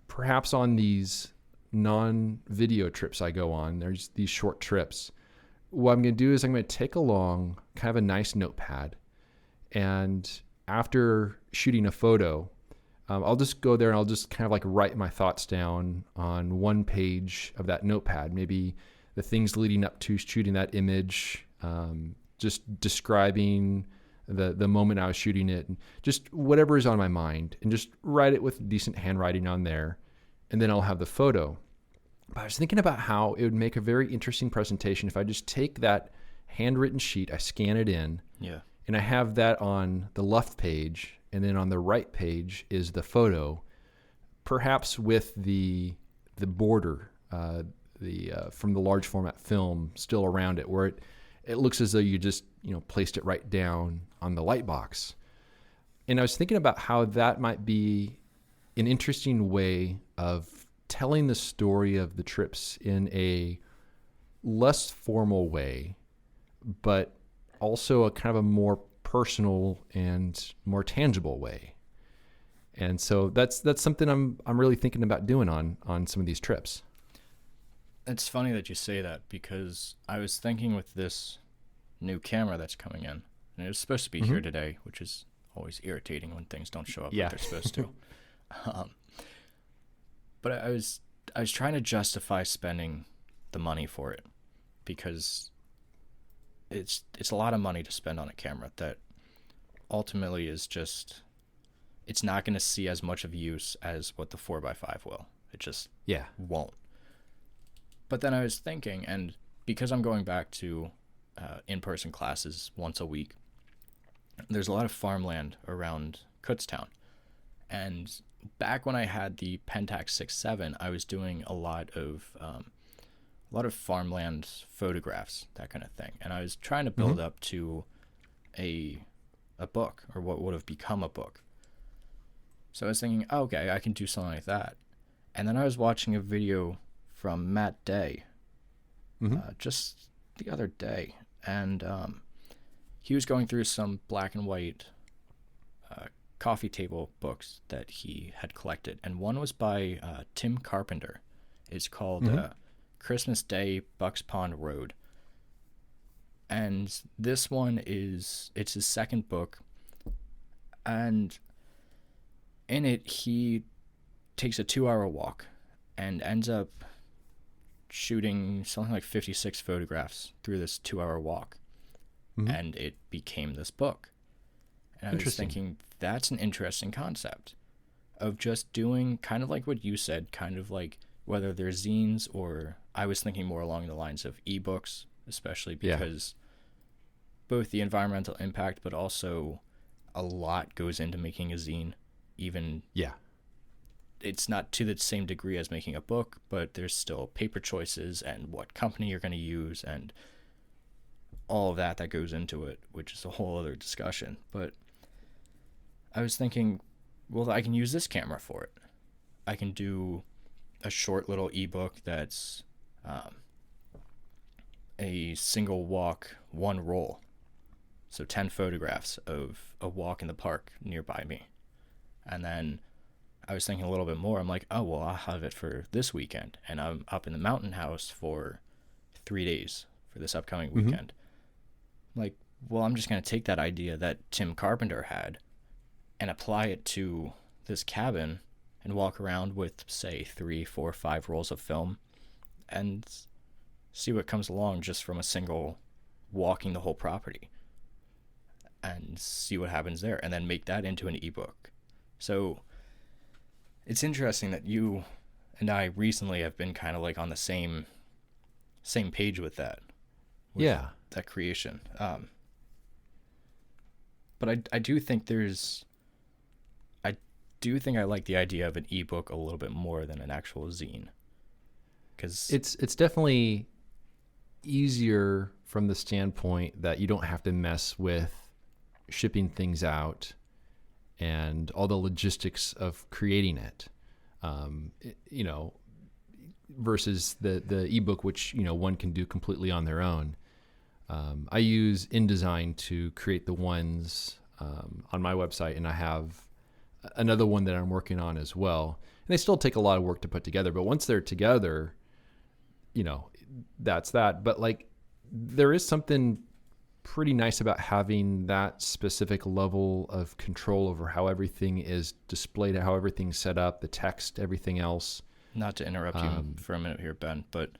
perhaps on these non-video trips I go on, there's these short trips, what I'm going to do is I'm going to take along kind of a nice notepad, and after shooting a photo, I'll just go there and I'll just kind of like write my thoughts down on one page of that notepad, maybe the things leading up to shooting that image, just describing the moment I was shooting it, and just whatever is on my mind, and just write it with decent handwriting on there, and then I'll have the photo. But I was thinking about how it would make a very interesting presentation if I just take that handwritten sheet, I scan it in, and I have that on the left page, and then on the right page is the photo, perhaps with the border, from the large format film still around it, where it looks as though you just placed it right down on the light box. And I was thinking about how that might be an interesting way of telling the story of the trips in a less formal way, but also a kind of a more personal and more tangible way. And so that's something I'm really thinking about doing on some of these trips. It's funny that you say that, because I was thinking with this new camera that's coming in, and it was supposed to be here today, which is always irritating when things don't show up like they're supposed to. But I was trying to justify spending the money for it, because it's a lot of money to spend on a camera that ultimately is just it's not going to see as much of use as what the 4x5 will. It just Yeah. won't. But then I was thinking, and because I'm going back to in-person classes once a week, there's a lot of farmland around Kutztown. And back when I had the Pentax 6.7, I was doing a lot of farmland photographs, that kind of thing. And I was trying to build up to a book, or what would have become a book. So I was thinking, oh, okay, I can do something like that. And then I was watching a video from Matt Day just the other day. And he was going through some black and white coffee table books that he had collected. And one was by Tim Carpenter. It's called Christmas Day, Bucks Pond Road. And this one it's his second book. And in it, he takes a 2-hour walk and ends up shooting something like 56 photographs through this 2-hour walk. And it became this book. And I was thinking, that's an interesting concept of just doing kind of like what you said, kind of like whether they're zines, or I was thinking more along the lines of eBooks, especially because both the environmental impact, but also a lot goes into making a zine. Even it's not to the same degree as making a book, but there's still paper choices and what company you're going to use and all of that goes into it, which is a whole other discussion. But I was thinking, well, I can use this camera for it. I can do a short little ebook that's a single walk, one roll. So 10 photographs of a walk in the park nearby me. And then I was thinking a little bit more. I'm like, oh, well, I'll have it for this weekend. And I'm up in the mountain house for 3 days for this upcoming weekend. I'm like, well, I'm just going to take that idea that Tim Carpenter had and apply it to this cabin and walk around with, say, 3, 4, 5 rolls of film and see what comes along just from a single walking the whole property and see what happens there, and then make that into an ebook. So it's interesting that you and I recently have been kind of like on the same page with that. That creation. But I do think I like the idea of an ebook a little bit more than an actual zine. Because it's definitely easier from the standpoint that you don't have to mess with shipping things out and all the logistics of creating it, versus the ebook, which, one can do completely on their own. I use InDesign to create the ones on my website, and I have another one that I'm working on as well. And they still take a lot of work to put together, but once they're together, that's that. But like, there is something pretty nice about having that specific level of control over how everything is displayed, how everything's set up, the text, everything else. Not to interrupt you for a minute here, Ben, but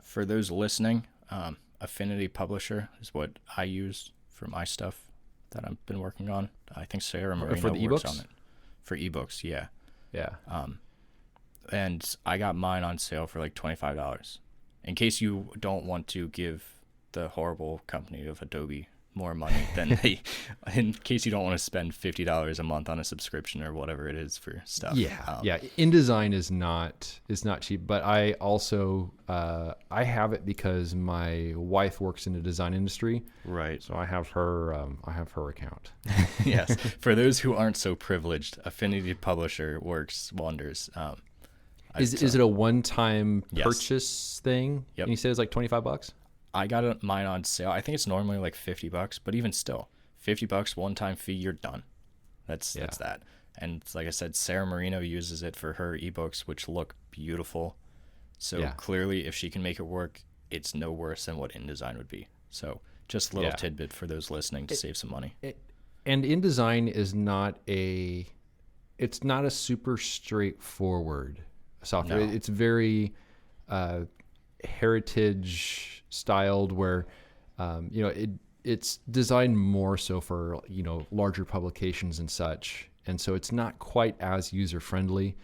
for those listening, Affinity Publisher is what I use for my stuff that I've been working on. I think Sarah Marino for the works ebooks? on it. For ebooks, yeah. Yeah. And I got mine on sale for like $25. In case you don't want to give the horrible company of Adobe more money than in case you don't want to spend $50 a month on a subscription or whatever it is for stuff. InDesign is not cheap, but I also I have it because my wife works in the design industry, right? So I have her account. Yes, for those who aren't so privileged, Affinity Publisher works wonders. Is it a one-time purchase thing? Yep. And you said it's like $25? I got mine on sale. I think it's normally like $50, but even still, $50 one-time fee, you're done. That's that. And like I said, Sarah Marino uses it for her ebooks, which look beautiful. So clearly, if she can make it work, it's no worse than what InDesign would be. So just a little tidbit for those listening to save some money. And InDesign is not a super straightforward software. No. It's very heritage styled, where it's designed more so for larger publications and such. And so it's not quite as user-friendly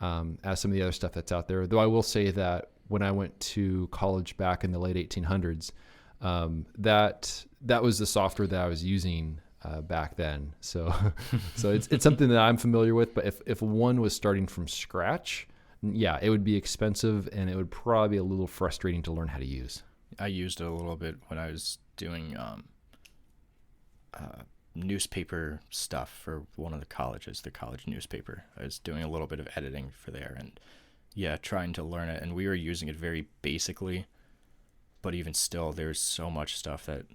as some of the other stuff that's out there. Though I will say that when I went to college back in the late 1800s, that was the software that I was using back then. So so it's something that I'm familiar with. But if one was starting from scratch, yeah, it would be expensive and it would probably be a little frustrating to learn how to use. I used it a little bit when I was doing newspaper stuff for one of the colleges, the college newspaper. I was doing a little bit of editing for there and yeah, trying to learn it. And we were using it very basically, but even still, there's so much stuff that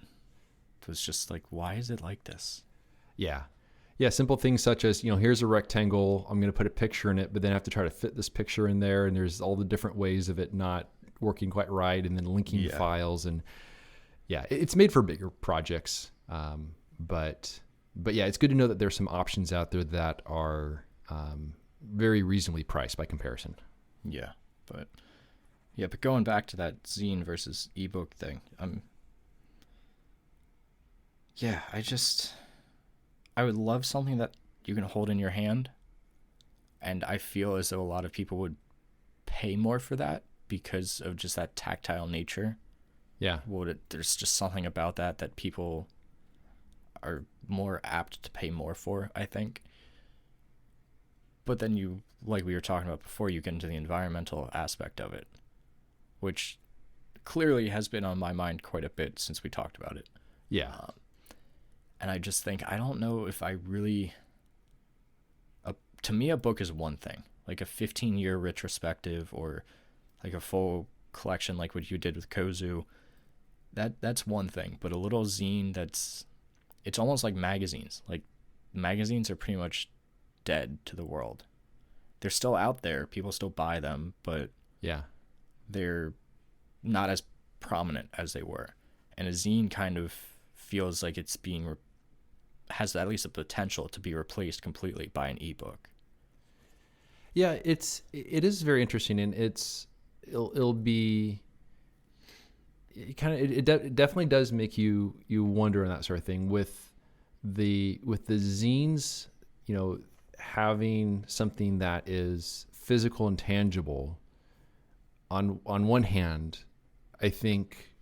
was just like, why is it like this? Yeah. Yeah, simple things such as, here's a rectangle, I'm going to put a picture in it, but then I have to try to fit this picture in there, and there's all the different ways of it not working quite right, and then linking files, and yeah, it's made for bigger projects, but yeah, it's good to know that there's some options out there that are very reasonably priced by comparison. But going back to that zine versus ebook thing, I would love something that you can hold in your hand. And I feel as though a lot of people would pay more for that because of just that tactile nature. Yeah. There's just something about that people are more apt to pay more for, I think. But then you, like we were talking about before, you get into the environmental aspect of it, which clearly has been on my mind quite a bit since we talked about it. Yeah. And I just think, I don't know if I really... to me, a book is one thing. Like a 15-year retrospective or like a full collection like what you did with Kozu, that's one thing. But a little zine it's almost like magazines. Like magazines are pretty much dead to the world. They're still out there. People still buy them, but yeah, they're not as prominent as they were. And a zine kind of feels like it's being has at least the potential to be replaced completely by an ebook. Yeah, it is very interesting, and it'll be it definitely does make you wonder on that sort of thing with the zines, having something that is physical and tangible. On one hand, I think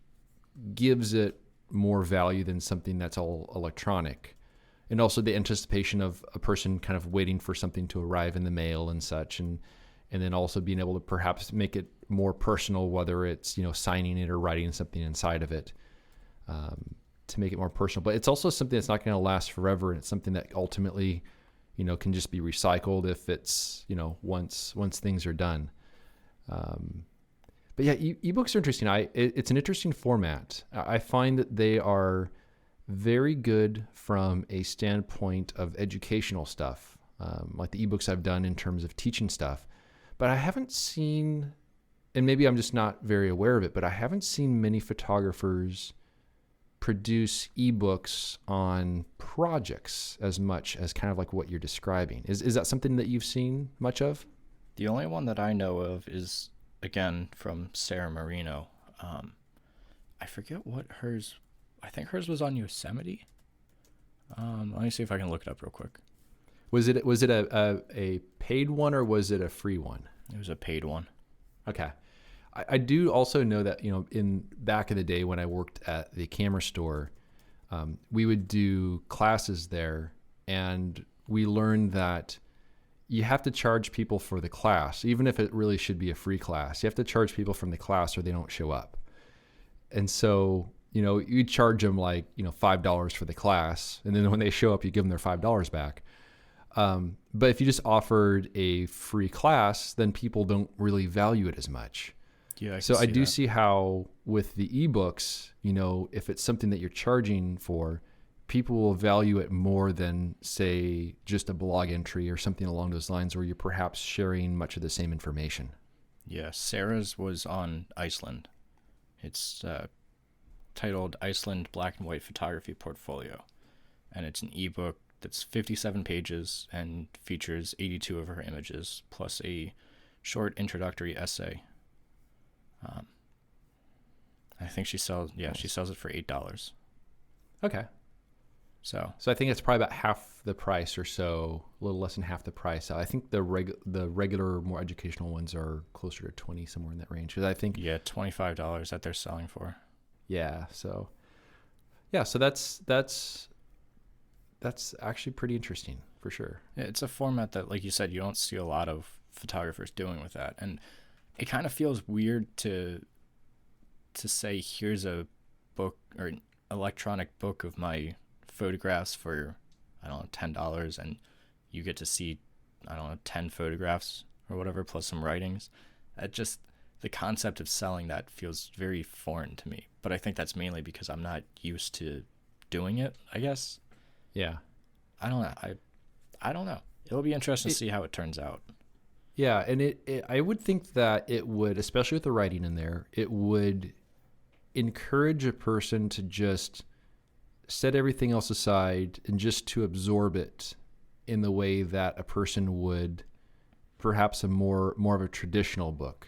gives it more value than something that's all electronic. And also the anticipation of a person kind of waiting for something to arrive in the mail and such, and then also being able to perhaps make it more personal, whether it's signing it or writing something inside of it, to make it more personal. But it's also something that's not going to last forever, and it's something that ultimately can just be recycled if it's once things are done. But yeah, ebooks are interesting. It's an interesting format. I find that they are very good from a standpoint of educational stuff, like the ebooks I've done in terms of teaching stuff. But I haven't seen, and maybe I'm just not very aware of it, but I haven't seen many photographers produce ebooks on projects as much as kind of like what you're describing. Is that something that you've seen much of? The only one that I know of is, again, from Sarah Marino. I forget what hers... I think hers was on Yosemite. Let me see if I can look it up real quick. Was it a paid one or was it a free one? It was a paid one. Okay. I do also know that, in back in the day when I worked at the camera store, we would do classes there, and we learned that you have to charge people for the class, even if it really should be a free class. You have to charge people from the class or they don't show up. And so you charge them like, $5 for the class. And then when they show up, you give them their $5 back. But if you just offered a free class, then people don't really value it as much. Yeah. So I do see how with the ebooks, if it's something that you're charging for, people will value it more than, say, just a blog entry or something along those lines where you're perhaps sharing much of the same information. Yeah. Sarah's was on Iceland. It's, titled Iceland Black and White Photography Portfolio, and it's an ebook that's 57 pages and features 82 of her images plus a short introductory essay. I think she sells it for $8. Okay. So I think it's probably about half the price or so, a little less than half the price. I think the regular, more educational ones are closer to 20, somewhere in that range. Because I think $25 that they're selling for. Yeah. So that's actually pretty interesting for sure. It's a format that, like you said, you don't see a lot of photographers doing with that, and it kind of feels weird to say, here's a book or an electronic book of my photographs for, I don't know, $10, and you get to see, I don't know, 10 photographs or whatever plus some writings. The concept of selling that feels very foreign to me, but I think that's mainly because I'm not used to doing it, I guess. Yeah. I don't know. I don't know. It'll be interesting to see how it turns out. Yeah, and I would think that it would, especially with the writing in there, it would encourage a person to just set everything else aside and just to absorb it in the way that a person would perhaps a more of a traditional book,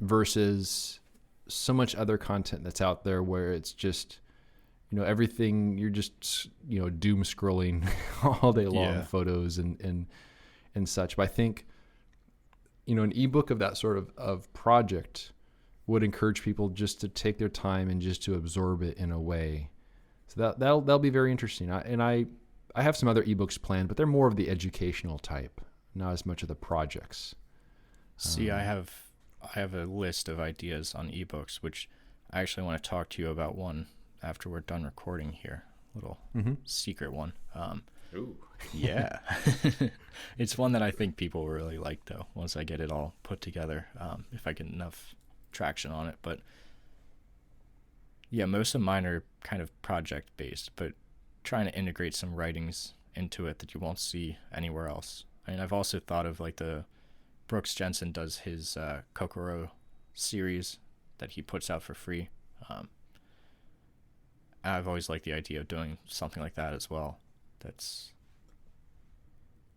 versus so much other content that's out there where it's just, everything, you're just, doom scrolling all day long, photos and such. But I think, an ebook of that sort of project would encourage people just to take their time and just to absorb it in a way. So that'll be very interesting. I have some other ebooks planned, but they're more of the educational type, not as much of the projects. See, I have a list of ideas on ebooks, which I actually want to talk to you about one after we're done recording here. Little secret one. Ooh. Yeah. It's one that I think people will really like, though, once I get it all put together, if I get enough traction on it. But yeah, most of mine are kind of project based, but trying to integrate some writings into it that you won't see anywhere else. I mean, I've also thought of like the Brooks Jensen does his Kokoro series that he puts out for free. I've always liked the idea of doing something like that as well. That's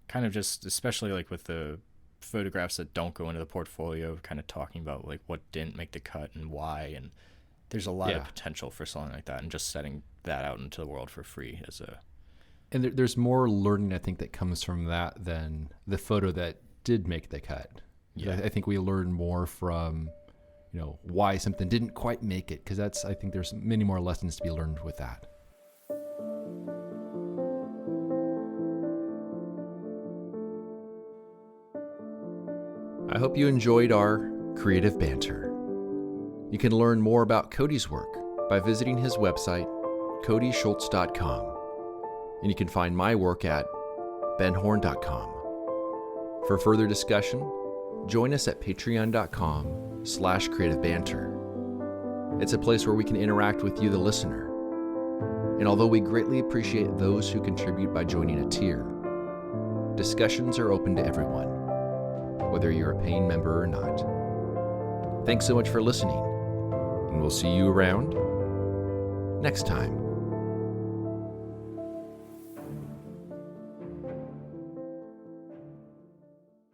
kind of just, especially like with the photographs that don't go into the portfolio, kind of talking about like what didn't make the cut and why, and there's a lot of potential for something like that, and just setting that out into the world for free as a. And there's more learning, I think, that comes from that than the photo that did make the cut. Yeah, I think we learn more from, why something didn't quite make it, because I think there's many more lessons to be learned with that. I hope you enjoyed our creative banter. You can learn more about Cody's work by visiting his website, codyschultz.com. And you can find my work at benhorn.com. For further discussion, join us at patreon.com/creativebanter. It's a place where we can interact with you, the listener. And although we greatly appreciate those who contribute by joining a tier, discussions are open to everyone, whether you're a paying member or not. Thanks so much for listening, and we'll see you around next time.